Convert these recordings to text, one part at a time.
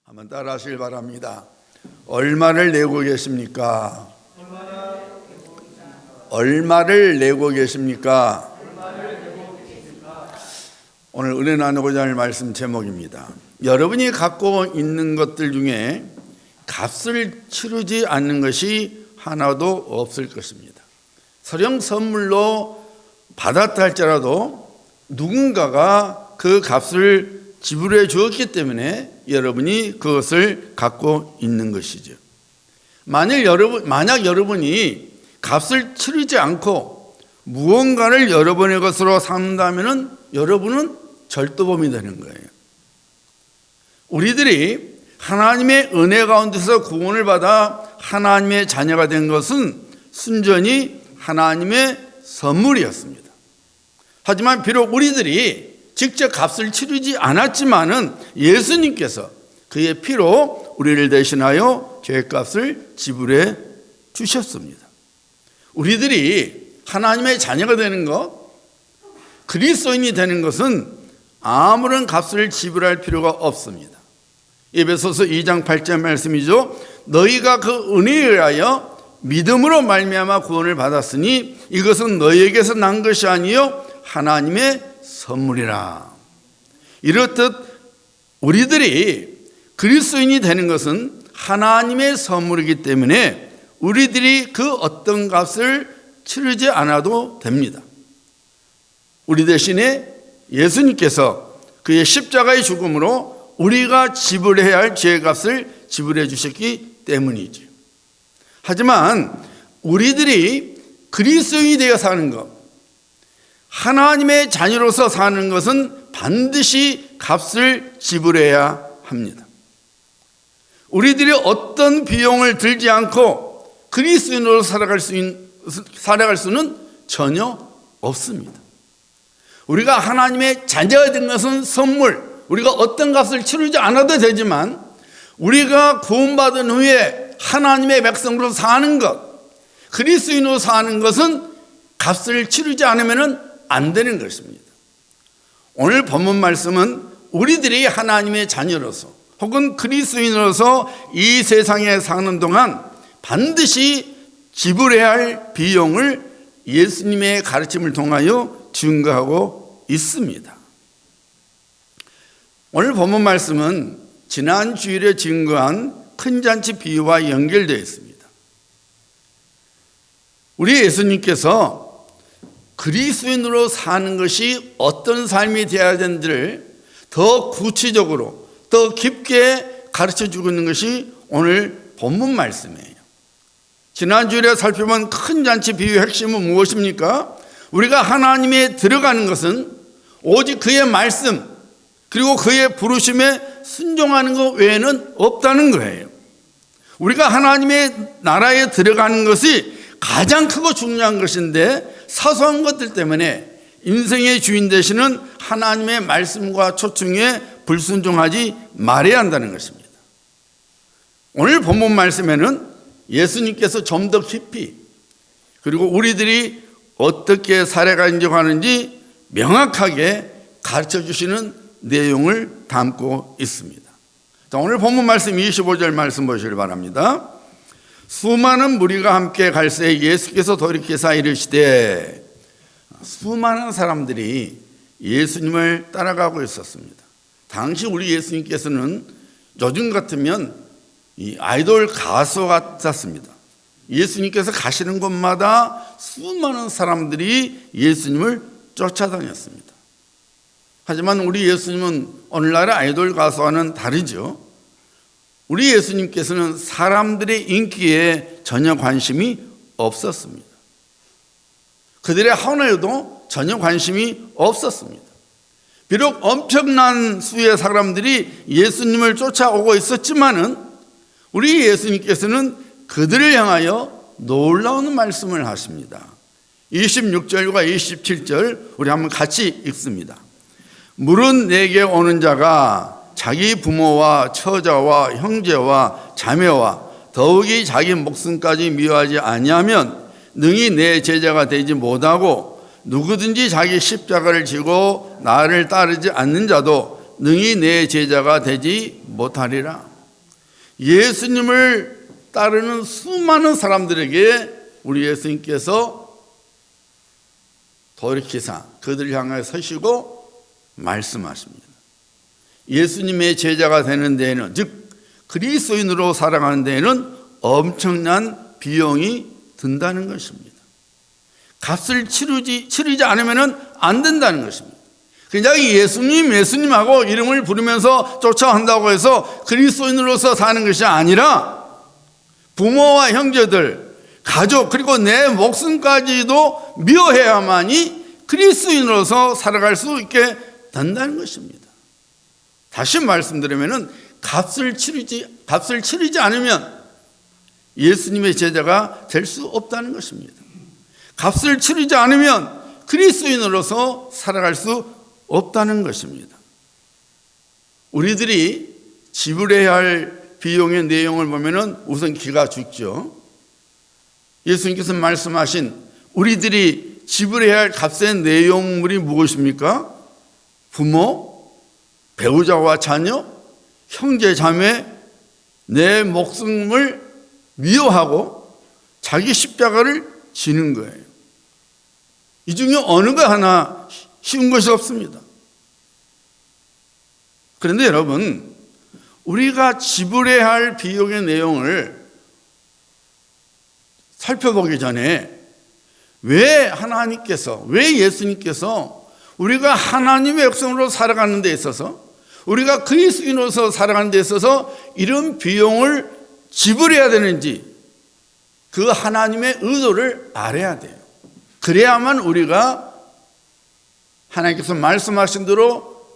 한번 따라 하시길 바랍니다. 얼마를 내고 계십니까? 얼마를 내고 계십니까? 오늘 은혜 나누고자 할 말씀 제목입니다. 여러분이 갖고 있는 것들 중에 값을 치르지 않는 것이 하나도 없을 것입니다. 설령 선물로 받았다 할지라도 누군가가 그 값을 지불해 주었기 때문에 여러분이 그것을 갖고 있는 것이죠. 만약 여러분이 값을 치르지 않고 무언가를 여러분의 것으로 삼는다면 여러분은 절도범이 되는 거예요. 우리들이 하나님의 은혜 가운데서 구원을 받아 하나님의 자녀가 된 것은 순전히 하나님의 선물이었습니다. 하지만 비록 우리들이 직접 값을 치르지 않았지만은 예수님께서 그의 피로 우리를 대신하여 죄값을 지불해 주셨습니다. 우리들이 하나님의 자녀가 되는 것, 그리스도인이 되는 것은 아무런 값을 지불할 필요가 없습니다. 에베소서 2장 8절 말씀이죠. 너희가 그 은혜에 의하여 믿음으로 말미암아 구원을 받았으니 이것은 너희에게서 난 것이 아니요 하나님의 선물이라. 이렇듯 우리들이 그리스도인이 되는 것은 하나님의 선물이기 때문에 우리들이 그 어떤 값을 치르지 않아도 됩니다. 우리 대신에 예수님께서 그의 십자가의 죽음으로 우리가 지불해야 할 죄값을 지불해 주셨기 때문이죠. 하지만 우리들이 그리스도인이 되어 사는 것, 하나님의 자녀로서 사는 것은 반드시 값을 지불해야 합니다. 우리들이 어떤 비용을 들지 않고 그리스도인으로 살아갈 수는 전혀 없습니다. 우리가 하나님의 자녀가 된 것은 선물, 우리가 어떤 값을 치르지 않아도 되지만 우리가 구원받은 후에 하나님의 백성으로 사는 것, 그리스도인으로 사는 것은 값을 치르지 않으면 안 되는 것입니다. 오늘 본문 말씀은 우리들이 하나님의 자녀로서 혹은 그리스도인으로서 이 세상에 사는 동안 반드시 지불해야 할 비용을 예수님의 가르침을 통하여 증거하고 있습니다. 오늘 본문 말씀은 지난 주일에 증거한 큰 잔치 비유와 연결되어 있습니다. 우리 예수님께서 그리스도인으로 사는 것이 어떤 삶이 되어야 되는지를 더 구체적으로 더 깊게 가르쳐주고 있는 것이 오늘 본문 말씀이에요. 지난주에 살펴본 큰 잔치 비유의 핵심은 무엇입니까? 우리가 하나님에 들어가는 것은 오직 그의 말씀 그리고 그의 부르심에 순종하는 것 외에는 없다는 거예요. 우리가 하나님의 나라에 들어가는 것이 가장 크고 중요한 것인데 사소한 것들 때문에 인생의 주인 되시는 하나님의 말씀과 초청에 불순종하지 말아야 한다는 것입니다. 오늘 본문 말씀에는 예수님께서 좀 더 깊이 그리고 우리들이 어떻게 살아가려고 하는지 명확하게 가르쳐 주시는 내용을 담고 있습니다. 자, 오늘 본문 말씀 25절 말씀 보시길 바랍니다. 수많은 무리가 함께 갈새 예수께서 돌이키사 이르시되, 수많은 사람들이 예수님을 따라가고 있었습니다. 당시 우리 예수님께서는 요즘 같으면 이 아이돌 가수 같았습니다. 예수님께서 가시는 곳마다 수많은 사람들이 예수님을 쫓아다녔습니다. 하지만 우리 예수님은 오늘날의 아이돌 가수와는 다르죠. 우리 예수님께서는 사람들의 인기에 전혀 관심이 없었습니다. 그들의 헌화에도 전혀 관심이 없었습니다. 비록 엄청난 수의 사람들이 예수님을 쫓아오고 있었지만은 우리 예수님께서는 그들을 향하여 놀라운 말씀을 하십니다. 26절과 27절 우리 한번 같이 읽습니다. 물은 내게 오는 자가 자기 부모와 처자와 형제와 자매와 더욱이 자기 목숨까지 미워하지 아니하면 능히 내 제자가 되지 못하고 누구든지 자기 십자가를 지고 나를 따르지 않는 자도 능히 내 제자가 되지 못하리라. 예수님을 따르는 수많은 사람들에게 우리 예수님께서 돌이키사 그들을 향하여 서시고 말씀하십니다. 예수님의 제자가 되는 데에는, 즉 그리스도인으로 살아가는 데에는 엄청난 비용이 든다는 것입니다. 값을 치르지 않으면 안 된다는 것입니다. 그냥 예수님하고 이름을 부르면서 쫓아간다고 해서 그리스도인으로서 사는 것이 아니라 부모와 형제들, 가족, 그리고 내 목숨까지도 미워해야만이 그리스도인으로서 살아갈 수 있게 된다는 것입니다. 다시 말씀드리면 값을 치르지 않으면 예수님의 제자가 될 수 없다는 것입니다. 값을 치르지 않으면 그리스도인으로서 살아갈 수 없다는 것입니다. 우리들이 지불해야 할 비용의 내용을 보면 우선 기가 죽죠. 예수님께서 말씀하신 우리들이 지불해야 할 값의 내용물이 무엇입니까? 부모, 배우자와 자녀, 형제, 자매, 내 목숨을 미워하고 자기 십자가를 지는 거예요. 이 중에 어느 거 하나 쉬운 것이 없습니다. 그런데 여러분, 우리가 지불해야 할 비용의 내용을 살펴보기 전에 왜 예수님께서 우리가 하나님의 백성으로 살아가는 데 있어서, 우리가 그리스도인으로서 살아가는 데 있어서 이런 비용을 지불해야 되는지 그 하나님의 의도를 알아야 돼요. 그래야만 우리가 하나님께서 말씀하신 대로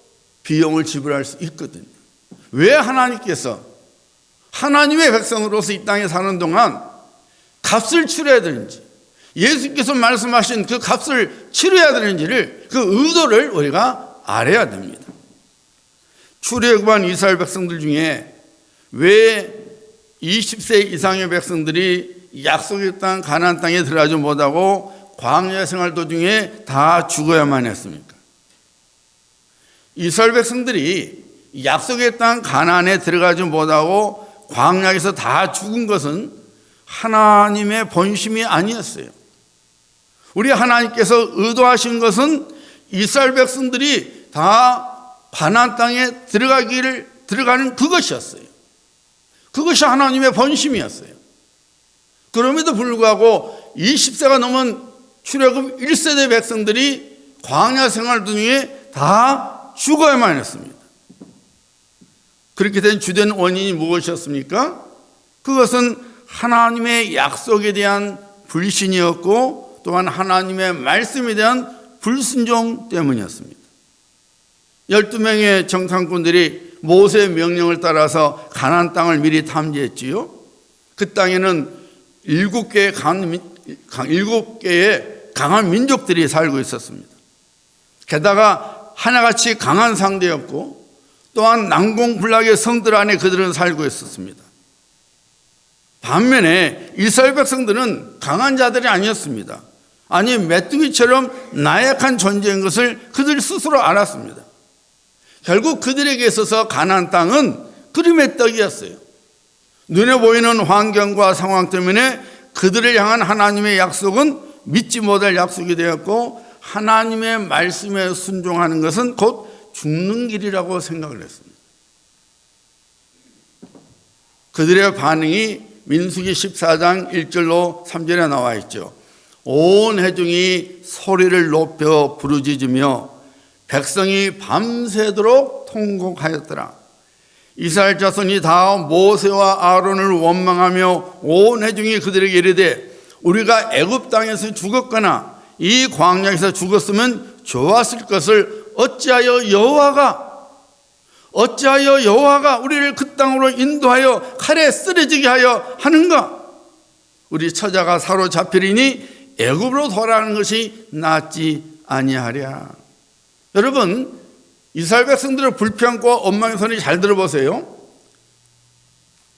비용을 지불할 수 있거든요. 왜 하나님께서 하나님의 백성으로서 이 땅에 사는 동안 값을 치러야 되는지, 예수께서 말씀하신 그 값을 치러야 되는지를, 그 의도를 우리가 알아야 됩니다. 출애굽한 이스라엘 백성들 중에 왜 20세 이상의 백성들이 약속의 땅 가나안 땅에 들어가지 못하고 광야 생활 도중에 다 죽어야만 했습니까? 이스라엘 백성들이 약속의 땅 가나안에 들어가지 못하고 광야에서 다 죽은 것은 하나님의 본심이 아니었어요. 우리 하나님께서 의도하신 것은 이스라엘 백성들이 다 가나안 땅에 들어가는 그것이었어요. 그것이 하나님의 본심이었어요. 그럼에도 불구하고 20세가 넘은 출애굽 1세대 백성들이 광야 생활 중에 다 죽어야만 했습니다. 그렇게 된 주된 원인이 무엇이었습니까? 그것은 하나님의 약속에 대한 불신이었고 또한 하나님의 말씀에 대한 불순종 때문이었습니다. 12명의 정탐꾼들이 모세의 명령을 따라서 가나안 땅을 미리 탐지했지요. 그 땅에는 7개의 강한 민족들이 살고 있었습니다. 게다가 하나같이 강한 상대였고 또한 난공불락의 성들 안에 그들은 살고 있었습니다. 반면에 이스라엘 백성들은 강한 자들이 아니었습니다. 아니, 메뚜기처럼 나약한 존재인 것을 그들 스스로 알았습니다. 결국 그들에게 있어서 가나안 땅은 그림의 떡이었어요. 눈에 보이는 환경과 상황 때문에 그들을 향한 하나님의 약속은 믿지 못할 약속이 되었고 하나님의 말씀에 순종하는 것은 곧 죽는 길이라고 생각을 했습니다. 그들의 반응이 민수기 14장 1절로 3절에 나와 있죠. 온 회중이 소리를 높여 부르짖으며 백성이 밤새도록 통곡하였더라. 이스라엘 자손이 다 모세와 아론을 원망하며 온 회중이 그들에게 이르되 우리가 애굽 땅에서 죽었거나 이 광야에서 죽었으면 좋았을 것을 어찌하여 여호와가 우리를 그 땅으로 인도하여 칼에 쓰러지게 하여 하는가? 우리 처자가 사로잡히리니 애굽으로 돌아가는 것이 낫지 아니하랴. 여러분, 이스라엘 백성들의 불평과 원망의 소리 잘 들어보세요.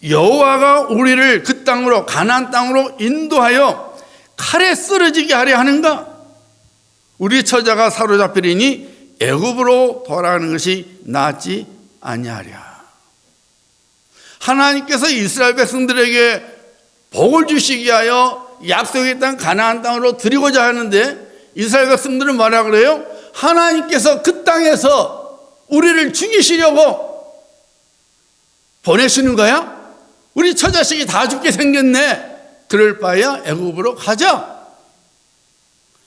여호와가 우리를 그 땅으로, 가나안 땅으로 인도하여 칼에 쓰러지게 하려 하는가? 우리 처자가 사로잡히리니 애굽으로 돌아가는 것이 낫지 아니하랴. 하나님께서 이스라엘 백성들에게 복을 주시기 위하여 약속의 땅 가나안 땅으로 드리고자 하는데 이스라엘 백성들은 뭐라 그래요? 하나님께서 그 땅에서 우리를 죽이시려고 보내시는 거야? 우리 처자식이 다 죽게 생겼네. 그럴 바에야 애굽으로 가자.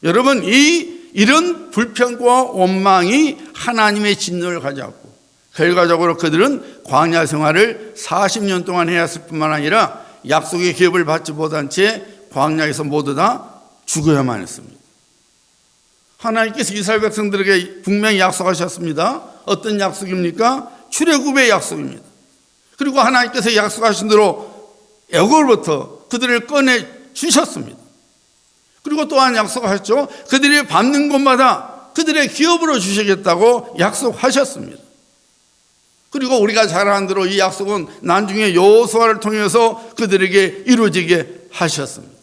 여러분, 이런 불평과 원망이 하나님의 진노를 가져왔고, 결과적으로 그들은 광야 생활을 40년 동안 해야 했을 뿐만 아니라 약속의 기업을 받지 못한 채 광야에서 모두 다 죽어야만 했습니다. 하나님께서 이스라엘 백성들에게 분명히 약속하셨습니다. 어떤 약속입니까? 출애굽의 약속입니다. 그리고 하나님께서 약속하신 대로 애굽으로부터 그들을 꺼내 주셨습니다. 그리고 또한 약속하셨죠. 그들이 밟는 곳마다 그들의 기업으로 주시겠다고 약속하셨습니다. 그리고 우리가 잘 아는 대로 이 약속은 나중에 여호수아를 통해서 그들에게 이루어지게 하셨습니다.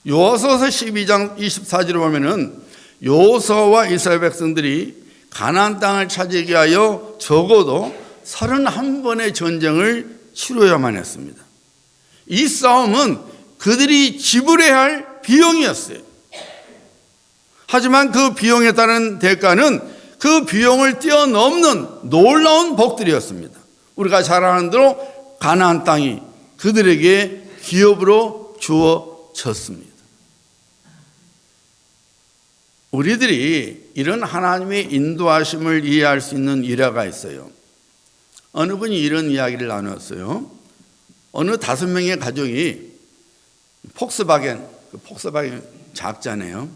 여호수아서 12장 24절을 보면은 여호수아와 이스라엘 백성들이 가나안 땅을 차지하기 위하여 적어도 31번의 전쟁을 치러야만 했습니다. 이 싸움은 그들이 지불해야 할 비용이었어요. 하지만 그 비용에 따른 대가는 그 비용을 뛰어넘는 놀라운 복들이었습니다. 우리가 잘 아는 대로 가나안 땅이 그들에게 기업으로 주어졌습니다. 우리들이 이런 하나님의 인도하심을 이해할 수 있는 일화가 있어요. 어느 분이 이런 이야기를 나눴어요. 어느 5명의 가족이 폭스바겐 작자네요.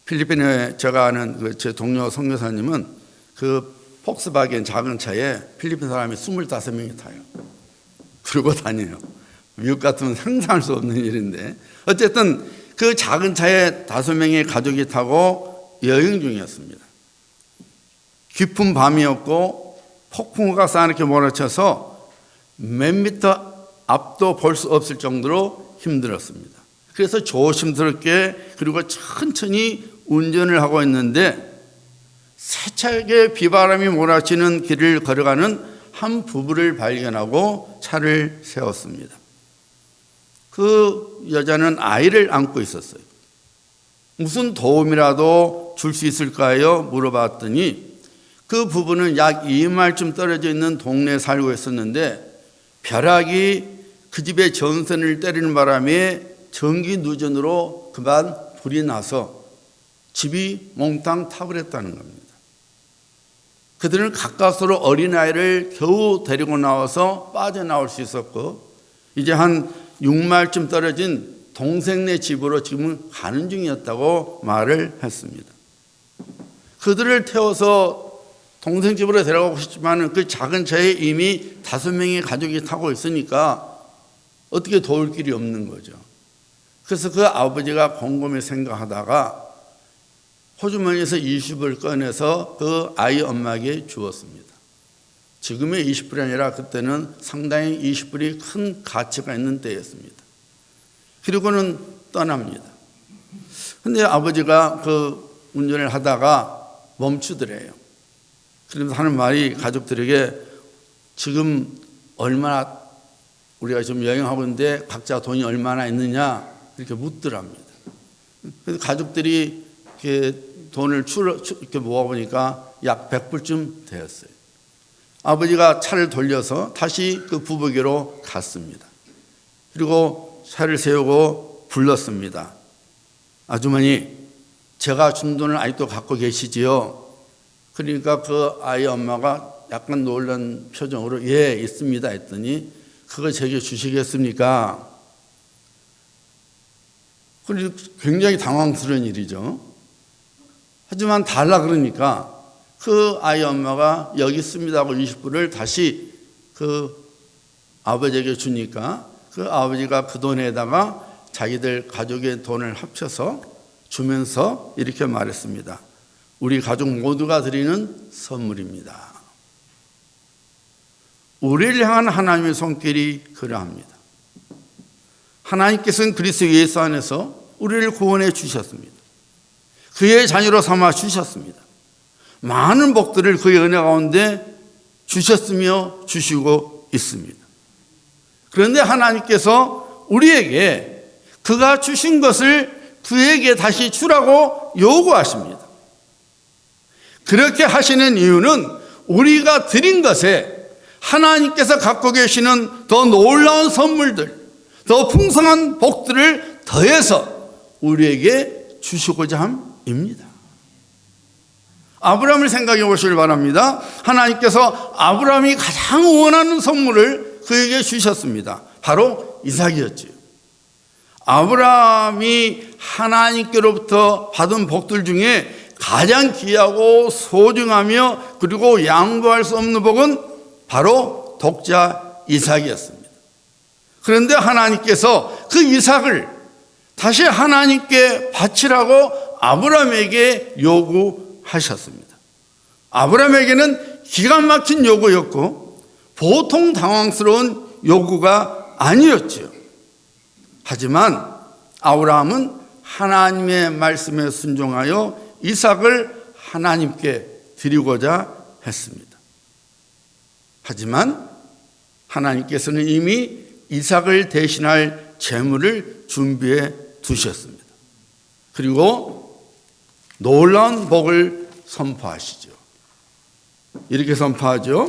필리핀에 제가 아는 제 동료 선교사님은 그 폭스바겐 작은 차에 필리핀 사람이 25명이 타요. 그러고 다녀요. 미국 같으면 상상할 수 없는 일인데, 어쨌든 그 작은 차에 5명의 가족이 타고 여행 중이었습니다. 깊은 밤이었고 폭풍우가 싸늘하게 몰아쳐서 몇 미터 앞도 볼 수 없을 정도로 힘들었습니다. 그래서 조심스럽게 그리고 천천히 운전을 하고 있는데 세차게 비바람이 몰아치는 길을 걸어가는 한 부부를 발견하고 차를 세웠습니다. 그 여자는 아이를 안고 있었어요. 무슨 도움이라도 줄 수 있을까요? 물어봤더니 그 부부는 약 2마일쯤 떨어져 있는 동네에 살고 있었는데 벼락이 그 집의 전선을 때리는 바람에 전기 누전으로 그만 불이 나서 집이 몽땅 타버렸다는 겁니다. 그들은 가까스로 어린아이를 겨우 데리고 나와서 빠져나올 수 있었고 이제 한 6마일쯤 떨어진 동생네 집으로 지금 가는 중이었다고 말을 했습니다. 그들을 태워서 동생 집으로 데려가고 싶지만 그 작은 차에 이미 5명의 가족이 타고 있으니까 어떻게 도울 길이 없는 거죠. 그래서 그 아버지가 곰곰이 생각하다가 호주머니에서 20불 꺼내서 그 아이 엄마에게 주었습니다. 지금의 20불이 아니라 그때는 상당히 20불이 큰 가치가 있는 때였습니다. 그리고는 떠납니다. 그런데 아버지가 그 운전을 하다가 멈추더래요. 그러면서 하는 말이 가족들에게 지금 얼마나 우리가 지금 여행하고 있는데 각자 돈이 얼마나 있느냐 이렇게 묻더랍니다. 그래서 가족들이 이렇게 돈을 이렇게 모아보니까 약 100불쯤 되었어요. 아버지가 차를 돌려서 다시 그 부부에게로 갔습니다. 그리고 차를 세우고 불렀습니다. 아주머니, 제가 준 돈을 아직도 갖고 계시지요? 그러니까 그 아이 엄마가 약간 놀란 표정으로 예, 있습니다 했더니 그거 제게 주시겠습니까? 그리고 굉장히 당황스러운 일이죠. 하지만 달라 그러니까 그 아이 엄마가 여기 있습니다 하고 20불을 다시 그 아버지에게 주니까 그 아버지가 그 돈에다가 자기들 가족의 돈을 합쳐서 주면서 이렇게 말했습니다. 우리 가족 모두가 드리는 선물입니다. 우리를 향한 하나님의 손길이 그러합니다. 하나님께서는 그리스도 예수 안에서 우리를 구원해 주셨습니다. 그의 자녀로 삼아 주셨습니다. 많은 복들을 그의 은혜 가운데 주셨으며 주시고 있습니다. 그런데 하나님께서 우리에게 그가 주신 것을 그에게 다시 주라고 요구하십니다. 그렇게 하시는 이유는 우리가 드린 것에 하나님께서 갖고 계시는 더 놀라운 선물들, 더 풍성한 복들을 더해서 우리에게 주시고자 함입니다. 아브라함을 생각해 보시길 바랍니다. 하나님께서 아브라함이 가장 원하는 선물을 그에게 주셨습니다. 바로 이삭이었지요. 아브라함이 하나님께로부터 받은 복들 중에 가장 귀하고 소중하며 그리고 양보할 수 없는 복은 바로 독자 이삭이었습니다. 그런데 하나님께서 그 이삭을 다시 하나님께 바치라고 아브라함에게 요구하셨습니다. 아브라함에게는 기가 막힌 요구였고 보통 당황스러운 요구가 아니었지요. 하지만 아브라함은 하나님의 말씀에 순종하여 이삭을 하나님께 드리고자 했습니다. 하지만 하나님께서는 이미 이삭을 대신할 제물을 준비해 두셨습니다. 그리고 놀라운 복을 선포하시죠. 이렇게 선포하죠.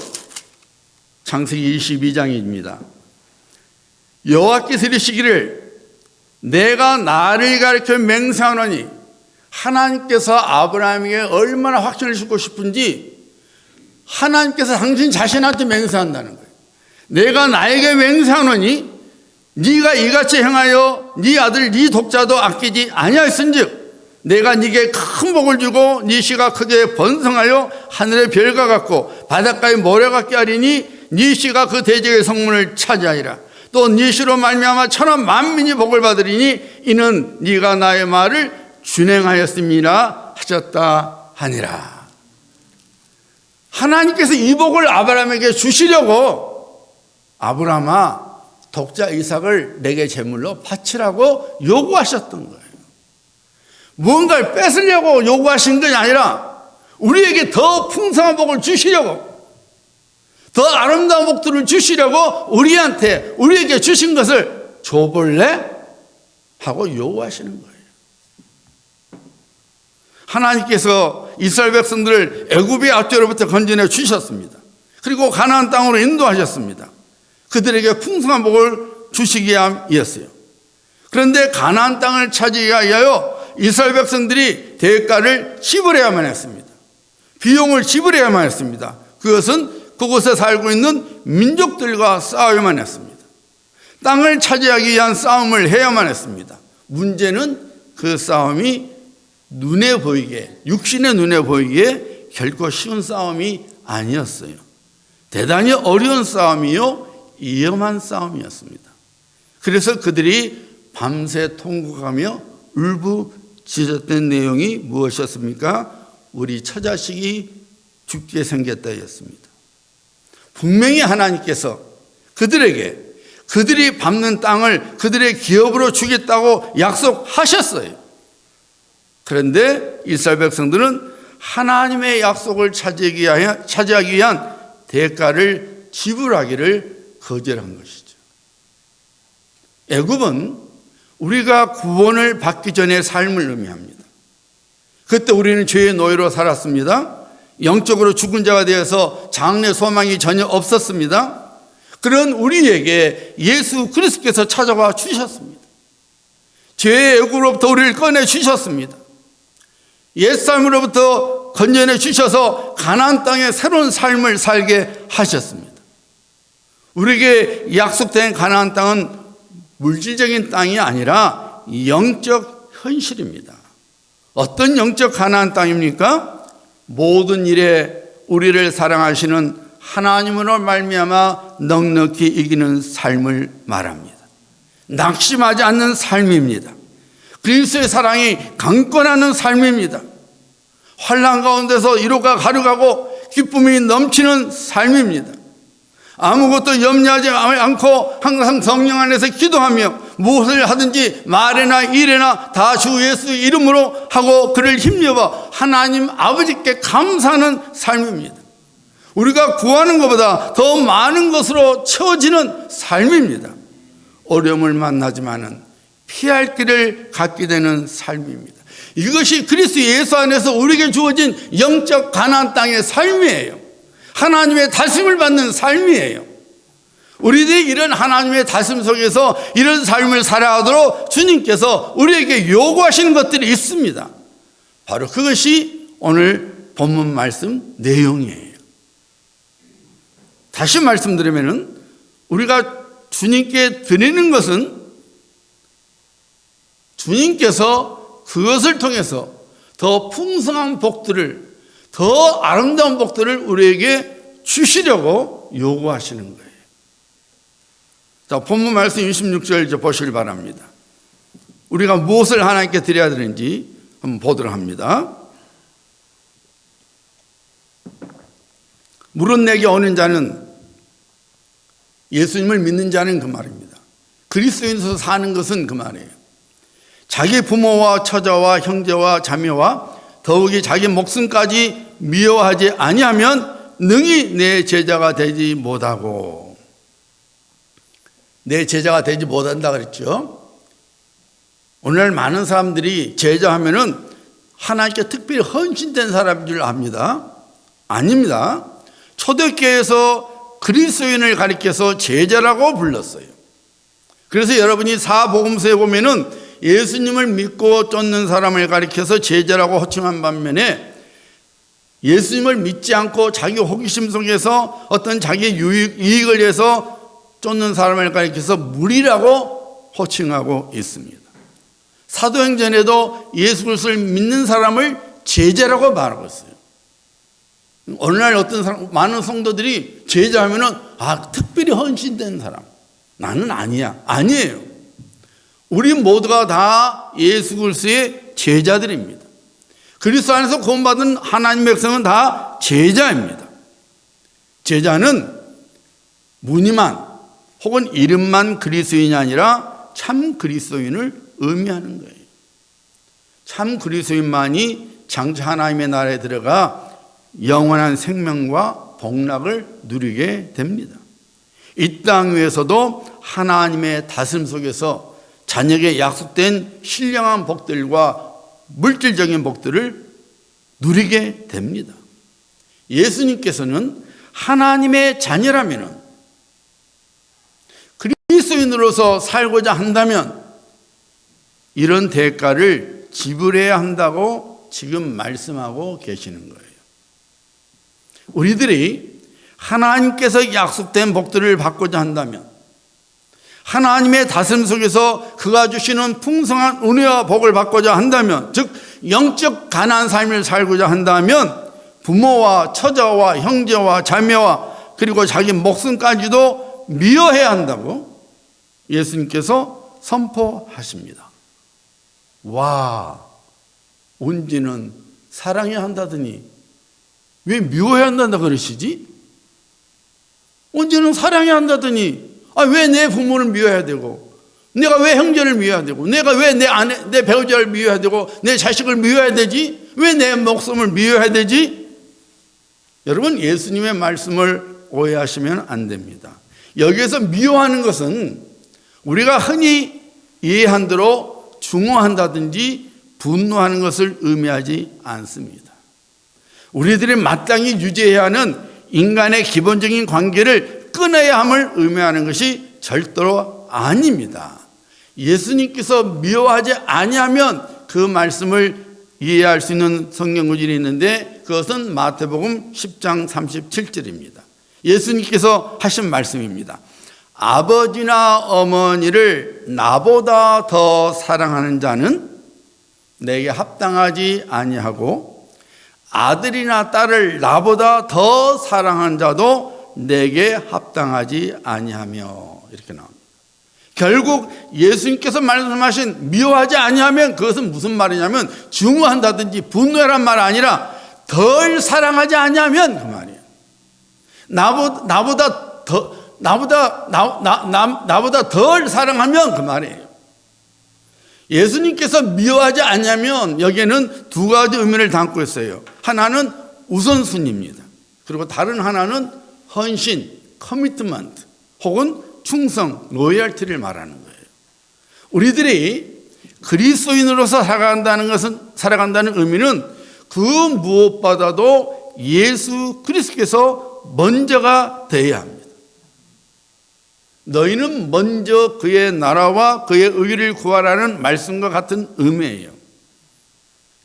창세기 22장입니다. 여호와께서 이르시기를 내가 나를 가리켜 맹세하노니, 하나님께서 아브라함에게 얼마나 확신을 주고 싶은지 하나님께서 당신 자신한테 맹세한다는 거예요. 내가 나에게 맹세하노니 네가 이같이 행하여 네 아들 네 독자도 아끼지 아니하였은즉 내가 네게 큰 복을 주고 네 씨가 크게 번성하여 하늘의 별과 같고 바닷가의 모래 같게 하리니 네 씨가 그 대적의 성문을 차지하리라. 또 네 씨로 말미암아 천하 만민이 복을 받으리니 이는 네가 나의 말을 준행하였음이라 하셨다 하니라. 하나님께서 이 복을 아브라함에게 주시려고 아브라함아 독자 이삭을 내게 제물로 바치라고 요구하셨던 거예요. 무언가를 뺏으려고 요구하신 것이 아니라 우리에게 더 풍성한 복을 주시려고, 더 아름다운 복들을 주시려고 우리에게 주신 것을 줘볼래? 하고 요구하시는 거예요. 하나님께서 이스라엘 백성들을 애굽의 압제로부터 건져내 주셨습니다. 그리고 가나안 땅으로 인도하셨습니다. 그들에게 풍성한 복을 주시기 위함이었어요. 그런데 가나안 땅을 차지하기 위하여 이스라엘 백성들이 대가를 지불해야만 했습니다. 비용을 지불해야만 했습니다. 그것은 그곳에 살고 있는 민족들과 싸워야만 했습니다. 땅을 차지하기 위한 싸움을 해야만 했습니다. 문제는 그 싸움이 눈에 보이게, 육신의 눈에 보이기에 결코 쉬운 싸움이 아니었어요. 대단히 어려운 싸움이요, 위험한 싸움이었습니다. 그래서 그들이 밤새 통곡하며 울부짖었던 내용이 무엇이었습니까? 우리 처자식이 죽게 생겼다였습니다. 분명히 하나님께서 그들에게 그들이 밟는 땅을 그들의 기업으로 주겠다고 약속하셨어요. 그런데 이스라엘 백성들은 하나님의 약속을 차지하기 위한 대가를 지불하기를 거절한 것이죠. 애굽은 우리가 구원을 받기 전의 삶을 의미합니다. 그때 우리는 죄의 노예로 살았습니다. 영적으로 죽은 자가 되어서 장래 소망이 전혀 없었습니다. 그런 우리에게 예수 그리스도께서 찾아와 주셨습니다. 죄의 애굽으로부터 우리를 꺼내 주셨습니다. 옛삶으로부터 건져내 주셔서 가나안 땅에 새로운 삶을 살게 하셨습니다. 우리에게 약속된 가나안 땅은 물질적인 땅이 아니라 영적 현실입니다. 어떤 영적 가나안 땅입니까? 모든 일에 우리를 사랑하시는 하나님으로 말미암아 넉넉히 이기는 삶을 말합니다. 낙심하지 않는 삶입니다. 그리스도의 사랑이 강권하는 삶입니다. 환난 가운데서 위로가 가득하고 기쁨이 넘치는 삶입니다. 아무것도 염려하지 않고 항상 성령 안에서 기도하며 무엇을 하든지 말이나 일이나 다 주 예수 이름으로 하고 그를 힘입어 하나님 아버지께 감사하는 삶입니다. 우리가 구하는 것보다 더 많은 것으로 채워지는 삶입니다. 어려움을 만나지만은 피할 길을 갖게 되는 삶입니다. 이것이 그리스도 예수 안에서 우리에게 주어진 영적 가나안 땅의 삶이에요. 하나님의 다스림을 받는 삶이에요. 우리들이 이런 하나님의 다스림 속에서 이런 삶을 살아가도록 주님께서 우리에게 요구하시는 것들이 있습니다. 바로 그것이 오늘 본문 말씀 내용이에요. 다시 말씀드리면은 우리가 주님께 드리는 것은 주님께서 그것을 통해서 더 풍성한 복들을, 더 아름다운 복들을 우리에게 주시려고 요구하시는 거예요. 자, 본문 말씀 26절 이제 보시길 바랍니다. 우리가 무엇을 하나님께 드려야 되는지 한번 보도록 합니다. 물은 내게 오는 자는, 예수님을 믿는 자는 그 말입니다. 그리스도인으로서 사는 것은 그 말이에요. 자기 부모와 처자와 형제와 자매와 더욱이 자기 목숨까지 미워하지 아니하면 능히 내 제자가 되지 못하고. 내 제자가 되지 못한다 그랬죠. 오늘 많은 사람들이 제자하면은 하나님께 특별히 헌신된 사람인 줄 압니다. 아닙니다. 초대교회에서 그리스도인을 가리켜서 제자라고 불렀어요. 그래서 여러분이 사복음서에 보면은 예수님을 믿고 쫓는 사람을 가리켜서 제자라고 호칭한 반면에 예수님을 믿지 않고 자기 호기심 속에서 어떤 자기 이익을 위해서 쫓는 사람을 가리켜서 무리라고 호칭하고 있습니다. 사도행전에도 예수 그리스도를 믿는 사람을 제자라고 말하고 있어요. 오늘날 어떤 사람, 많은 성도들이 제자하면은 특별히 헌신된 사람. 나는 아니야. 아니에요. 우리 모두가 다 예수 그리스도의 제자들입니다. 그리스도 안에서 구원받은 하나님의 백성은 다 제자입니다. 제자는 무늬만 혹은 이름만 그리스도인이 아니라 참 그리스도인을 의미하는 거예요. 참 그리스도인만이 장차 하나님의 나라에 들어가 영원한 생명과 복락을 누리게 됩니다. 이 땅 위에서도 하나님의 다스림 속에서 자녀에게 약속된 신령한 복들과 물질적인 복들을 누리게 됩니다. 예수님께서는 하나님의 자녀라면, 그리스도인으로서 살고자 한다면 이런 대가를 지불해야 한다고 지금 말씀하고 계시는 거예요. 우리들이 하나님께서 약속된 복들을 받고자 한다면, 하나님의 다스림 속에서 그가 주시는 풍성한 은혜와 복을 받고자 한다면, 즉 영적 가난한 삶을 살고자 한다면 부모와 처자와 형제와 자매와 그리고 자기 목숨까지도 미워해야 한다고 예수님께서 선포하십니다. 와, 온지는 사랑해야 한다더니 왜 미워해야 한다 그러시지? 언제는 사랑해야 한다더니 왜 내 부모를 미워해야 되고, 내가 왜 형제를 미워해야 되고, 내가 왜 내 배우자를 미워해야 되고, 내 자식을 미워해야 되지? 왜 내 목숨을 미워해야 되지? 여러분, 예수님의 말씀을 오해하시면 안 됩니다. 여기에서 미워하는 것은 우리가 흔히 이해한 대로 중화한다든지 분노하는 것을 의미하지 않습니다. 우리들이 마땅히 유지해야 하는 인간의 기본적인 관계를 끊어야 함을 의미하는 것이 절대로 아닙니다. 예수님께서 미워하지 아니하면 그 말씀을 이해할 수 있는 성경 구절이 있는데 그것은 마태복음 10장 37절입니다. 예수님께서 하신 말씀입니다. 아버지나 어머니를 나보다 더 사랑하는 자는 내게 합당하지 아니하고 아들이나 딸을 나보다 더 사랑하는 자도 내게 합당하지 아니하며, 이렇게 나옵니다. 결국 예수님께서 말씀하신 미워하지 아니하면 그것은 무슨 말이냐면 중화한다든지 분노하란 말 아니라 덜 사랑하지 아니하면 그 말이에요. 나보다 덜 사랑하면 그 말이에요. 예수님께서 미워하지 않냐면 여기에는 두 가지 의미를 담고 있어요. 하나는 우선순위입니다. 그리고 다른 하나는 헌신, 커미트먼트 혹은 충성, 로열티를 말하는 거예요. 우리들이 그리스도인으로서 살아간다는 의미는 그 무엇보다도 예수 그리스도께서 먼저가 되어야 합니다. 너희는 먼저 그의 나라와 그의 의를 구하라는 말씀과 같은 의미예요.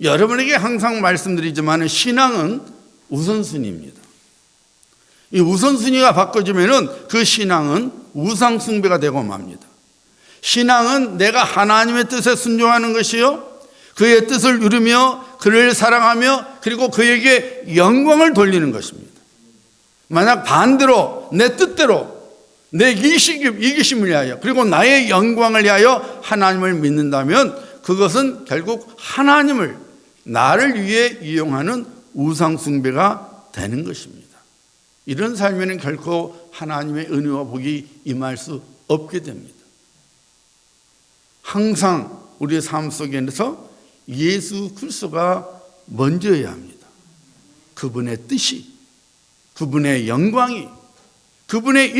여러분에게 항상 말씀드리지만 신앙은 우선순위입니다. 이 우선순위가 바꿔지면 그 신앙은 우상숭배가 되고 맙니다. 신앙은 내가 하나님의 뜻에 순종하는 것이요, 그의 뜻을 이루며 그를 사랑하며 그리고 그에게 영광을 돌리는 것입니다. 만약 반대로 내 뜻대로 내 이기심을 위하여 그리고 나의 영광을 위하여 하나님을 믿는다면 그것은 결국 하나님을 나를 위해 이용하는 우상숭배가 되는 것입니다. 이런 삶에는 결코 하나님의 은혜와 복이 임할 수 없게 됩니다. 항상 우리의 삶 속에서 예수 그리스도가 먼저여야 합니다. 그분의 뜻이, 그분의 영광이, 그분의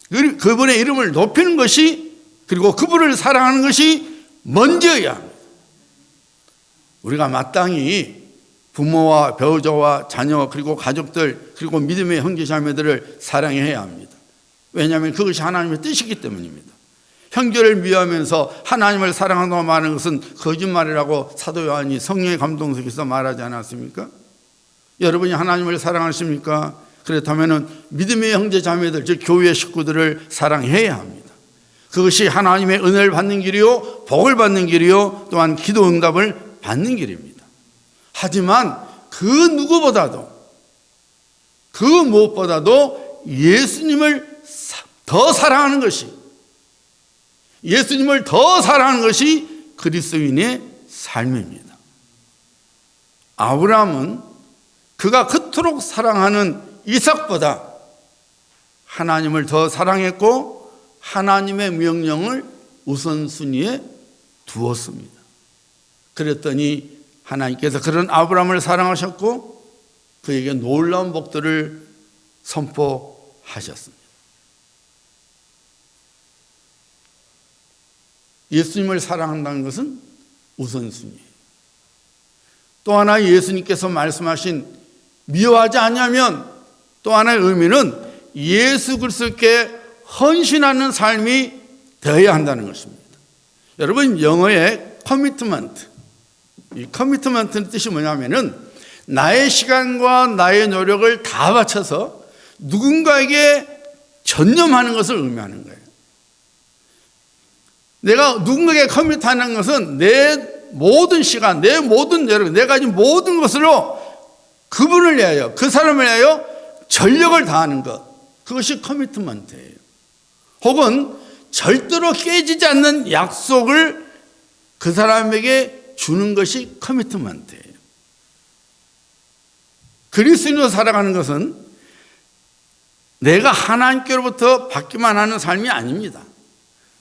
이름을 높이는 것이, 그리고 그분을 사랑하는 것이 먼저여야 합니다. 우리가 마땅히 부모와 배우자와 자녀 그리고 가족들 그리고 믿음의 형제자매들을 사랑해야 합니다. 왜냐하면 그것이 하나님의 뜻이기 때문입니다. 형제를 미워하면서 하나님을 사랑한다고 말하는 것은 거짓말이라고 사도 요한이 성령의 감동 속에서 말하지 않았습니까? 여러분이 하나님을 사랑하십니까? 그렇다면 믿음의 형제자매들, 즉 교회 식구들을 사랑해야 합니다. 그것이 하나님의 은혜를 받는 길이요, 복을 받는 길이요, 또한 기도 응답을 받는 길입니다. 하지만 그 누구보다도, 그 무엇보다도 예수님을 더 사랑하는 것이, 예수님을 더 사랑하는 것이 그리스도인의 삶입니다. 아브라함은 그가 그토록 사랑하는 이삭보다 하나님을 더 사랑했고 하나님의 명령을 우선순위에 두었습니다. 그랬더니 하나님께서 그런 아브라함을 사랑하셨고 그에게 놀라운 복들을 선포하셨습니다. 예수님을 사랑한다는 것은 우선순위예요. 또 하나 예수님께서 말씀하신 미워하지 않으면 또 하나의 의미는 예수 그리스도께 헌신하는 삶이 되어야 한다는 것입니다. 여러분, 영어의 커미트먼트, 이 커미트먼트의 뜻이 뭐냐면은 나의 시간과 나의 노력을 다 바쳐서 누군가에게 전념하는 것을 의미하는 거예요. 내가 누군가에게 커밋하는 것은 내 모든 시간, 내 모든 노력, 내가 가진 모든 것으로 그분을 위하여, 그 사람을 위하여 전력을 다하는 것, 그것이 커미트먼트예요. 혹은 절대로 깨지지 않는 약속을 그 사람에게 주는 것이 커미트먼트예요. 그리스도인으로 살아가는 것은 내가 하나님께로부터 받기만 하는 삶이 아닙니다.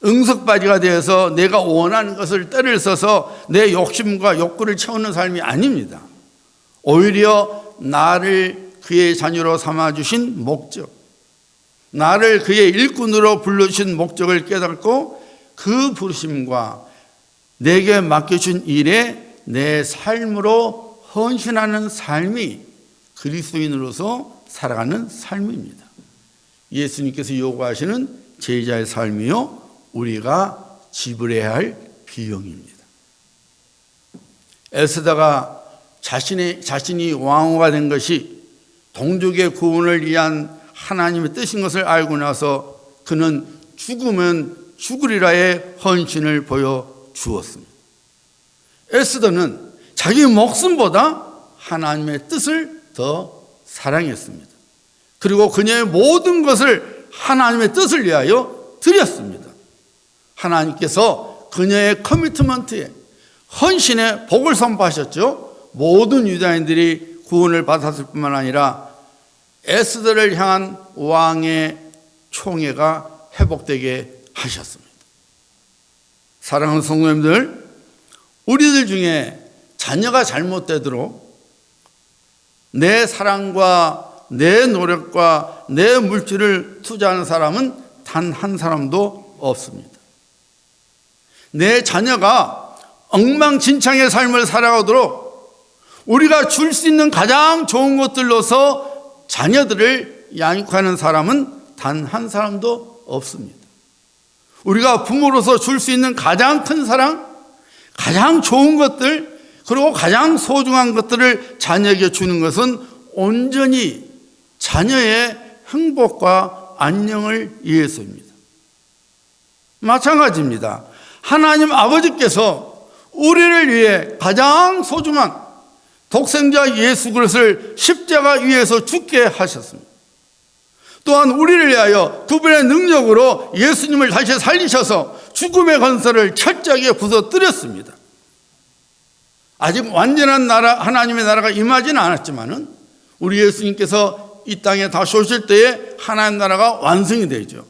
응석바지가 되어서 내가 원하는 것을 때를 써서 내 욕심과 욕구를 채우는 삶이 아닙니다. 오히려 나를 그의 자녀로 삼아주신 목적, 나를 그의 일꾼으로 불러주신 목적을 깨닫고 그 부르심과 내게 맡겨준 일에 내 삶으로 헌신하는 삶이 그리스도인으로서 살아가는 삶입니다. 예수님께서 요구하시는 제자의 삶이요, 우리가 지불해야 할 비용입니다. 에스더가 자신이 왕후가 된 것이 동족의 구원을 위한 하나님의 뜻인 것을 알고 나서 그는 죽으면 죽으리라의 헌신을 보여주었습니다. 에스더는 자기 목숨보다 하나님의 뜻을 더 사랑했습니다. 그리고 그녀의 모든 것을 하나님의 뜻을 위하여 드렸습니다. 하나님께서 그녀의 커미트먼트에, 헌신에 복을 선포하셨죠. 모든 유다인들이 구원을 받았을 뿐만 아니라 에스더를 향한 왕의 총애가 회복되게 하셨습니다. 사랑하는 성도님들, 우리들 중에 자녀가 잘못되도록 내 사랑과 내 노력과 내 물질을 투자하는 사람은 단 한 사람도 없습니다. 내 자녀가 엉망진창의 삶을 살아가도록 우리가 줄 수 있는 가장 좋은 것들로서 자녀들을 양육하는 사람은 단 한 사람도 없습니다. 우리가 부모로서 줄 수 있는 가장 큰 사랑, 가장 좋은 것들, 그리고 가장 소중한 것들을 자녀에게 주는 것은 온전히 자녀의 행복과 안녕을 위해서입니다. 마찬가지입니다. 하나님 아버지께서 우리를 위해 가장 소중한 독생자 예수 그리스도를 십자가 위에서 죽게 하셨습니다. 또한 우리를 위하여 두 분의 능력으로 예수님을 다시 살리셔서 죽음의 권세를 철저하게 부서뜨렸습니다. 아직 완전한 나라, 하나님의 나라가 임하지는 않았지만은 우리 예수님께서 이 땅에 다시 오실 때에 하나님 나라가 완성이 되죠.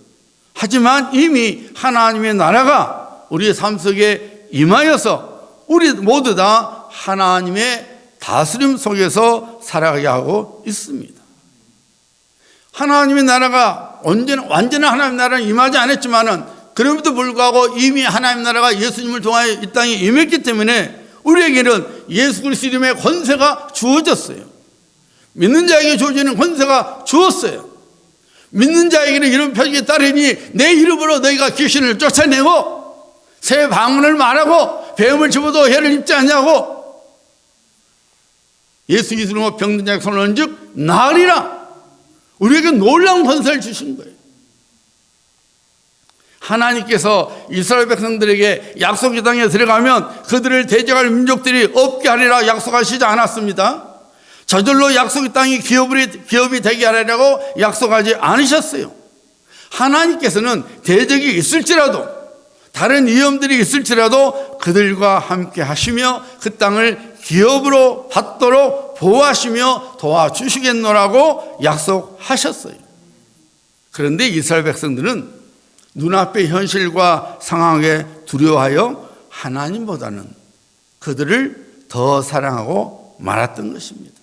하지만 이미 하나님의 나라가 우리의 삶 속에 임하여서 우리 모두 다 하나님의 다스림 속에서 살아가게 하고 있습니다. 하나님의 나라가 완전한 하나님의 나라는 임하지 않았지만은 그럼에도 불구하고 이미 하나님의 나라가 예수님을 통하여 이 땅에 임했기 때문에 우리에게는 예수 그리스도 이름의 권세가 주어졌어요. 믿는 자에게 주어지는 권세가 주었어요. 믿는 자에게는 이런 표적이 따르니 내 이름으로 너희가 귀신을 쫓아내고 새 방언을 말하고 배움을 집어도 해를 입지 않냐고 예수 그리스도로 병든 자에게 손을 얹즉 나으리라. 우리에게 놀라운 권세를 주신 거예요. 하나님께서 이스라엘 백성들에게 약속의 땅에 들어가면 그들을 대적할 민족들이 없게 하리라 약속하시지 않았습니다. 저절로 약속의 땅이 기업이 되게 하리라고 약속하지 않으셨어요. 하나님께서는 대적이 있을지라도 다른 위험들이 있을지라도 그들과 함께 하시며 그 땅을 기업으로 받도록 보호하시며 도와주시겠노라고 약속하셨어요. 그런데 이스라엘 백성들은 눈앞의 현실과 상황에 두려워하여 하나님보다는 그들을 더 사랑하고 말았던 것입니다.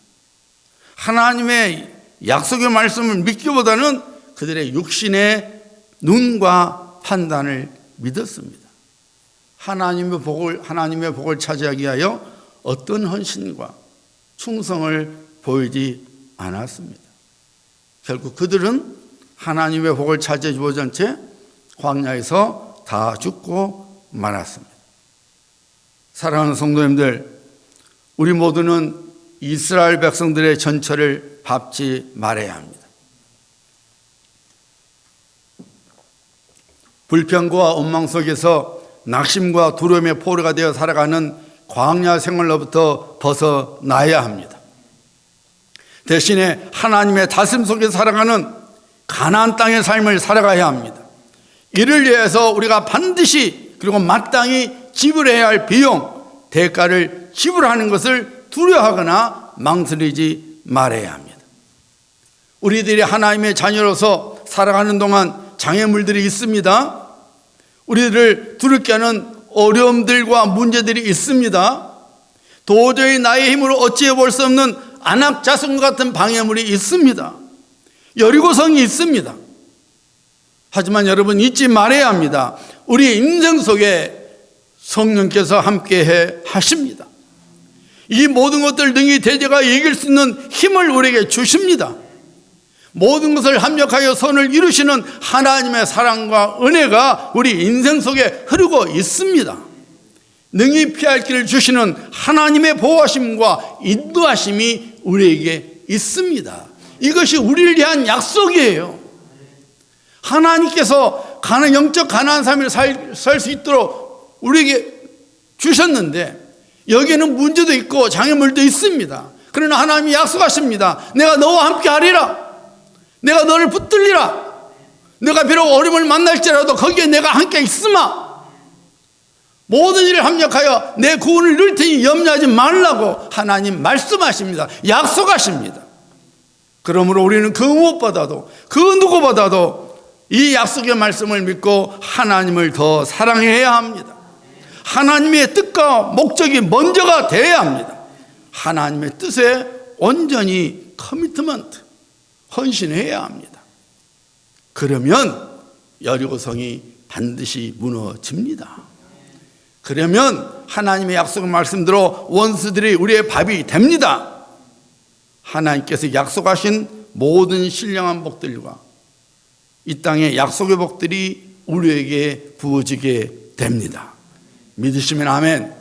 하나님의 약속의 말씀을 믿기보다는 그들의 육신의 눈과 판단을 믿었습니다. 하나님의 복을 차지하기 위하여 어떤 헌신과 충성을 보이지 않았습니다. 결국 그들은 하나님의 복을 차지해 주어진 채 광야에서 다 죽고 말았습니다. 사랑하는 성도님들, 우리 모두는 이스라엘 백성들의 전철을 밟지 말아야 합니다. 불평과 원망 속에서 낙심과 두려움의 포로가 되어 살아가는 광야 생활로부터 벗어나야 합니다. 대신에 하나님의 다스림 속에 살아가는 가나안 땅의 삶을 살아가야 합니다. 이를 위해서 우리가 반드시 그리고 마땅히 지불해야 할 비용, 대가를 지불하는 것을 두려워하거나 망설이지 말아야 합니다. 우리들이 하나님의 자녀로서 살아가는 동안 장애물들이 있습니다. 우리들을 두렵게 하는 어려움들과 문제들이 있습니다. 도저히 나의 힘으로 어찌해 볼 수 없는 안악자손 같은 방해물이 있습니다. 여리고성이 있습니다. 하지만 여러분 잊지 말아야 합니다. 우리 인생 속에 성령께서 함께해 하십니다. 이 모든 것들 능히 대적하여 이길 수 있는 힘을 우리에게 주십니다. 모든 것을 합력하여 선을 이루시는 하나님의 사랑과 은혜가 우리 인생 속에 흐르고 있습니다. 능히 피할 길을 주시는 하나님의 보호하심과 인도하심이 우리에게 있습니다. 이것이 우리를 위한 약속이에요. 하나님께서 영적 가나안 삶을 살 수 있도록 우리에게 주셨는데 여기에는 문제도 있고 장애물도 있습니다. 그러나 하나님이 약속하십니다. 내가 너와 함께 하리라. 내가 너를 붙들리라. 내가 비록 어려움을 만날지라도 거기에 내가 함께 있으마. 모든 일을 합력하여 내 구원을 이룰 테니 염려하지 말라고 하나님 말씀하십니다. 약속하십니다. 그러므로 우리는 그 무엇보다도 그 누구보다도 이 약속의 말씀을 믿고 하나님을 더 사랑해야 합니다. 하나님의 뜻과 목적이 먼저가 되어야 합니다. 하나님의 뜻에 온전히 커미트먼트, 헌신해야 합니다. 그러면 여리고성이 반드시 무너집니다. 그러면 하나님의 약속을 말씀대로 원수들이 우리의 밥이 됩니다. 하나님께서 약속하신 모든 신령한 복들과 이 땅의 약속의 복들이 우리에게 부어지게 됩니다. 믿으시면 아멘.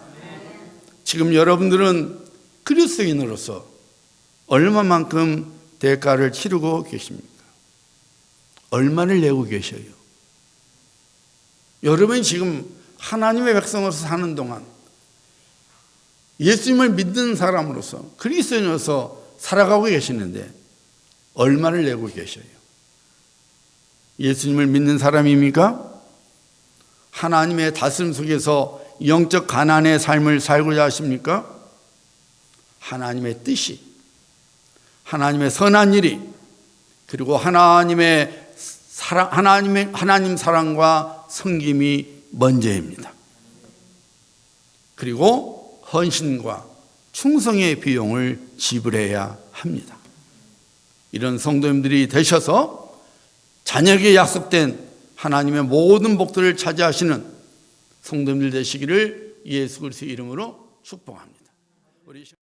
지금 여러분들은 그리스도인으로서 얼마만큼 대가를 치르고 계십니까? 얼마를 내고 계셔요? 여러분이 지금 하나님의 백성으로서 사는 동안 예수님을 믿는 사람으로서 그리스도인으로서 살아가고 계시는데 얼마를 내고 계셔요? 예수님을 믿는 사람입니까? 하나님의 다스림 속에서 영적 가난의 삶을 살고자 하십니까? 하나님의 뜻이, 하나님의 선한 일이, 그리고 하나님 사랑과 섬김이 먼저입니다. 그리고 헌신과 충성의 비용을 지불해야 합니다. 이런 성도님들이 되셔서 자녀에게 약속된 하나님의 모든 복들을 차지하시는 성도님들 되시기를 예수 그리스도의 이름으로 축복합니다.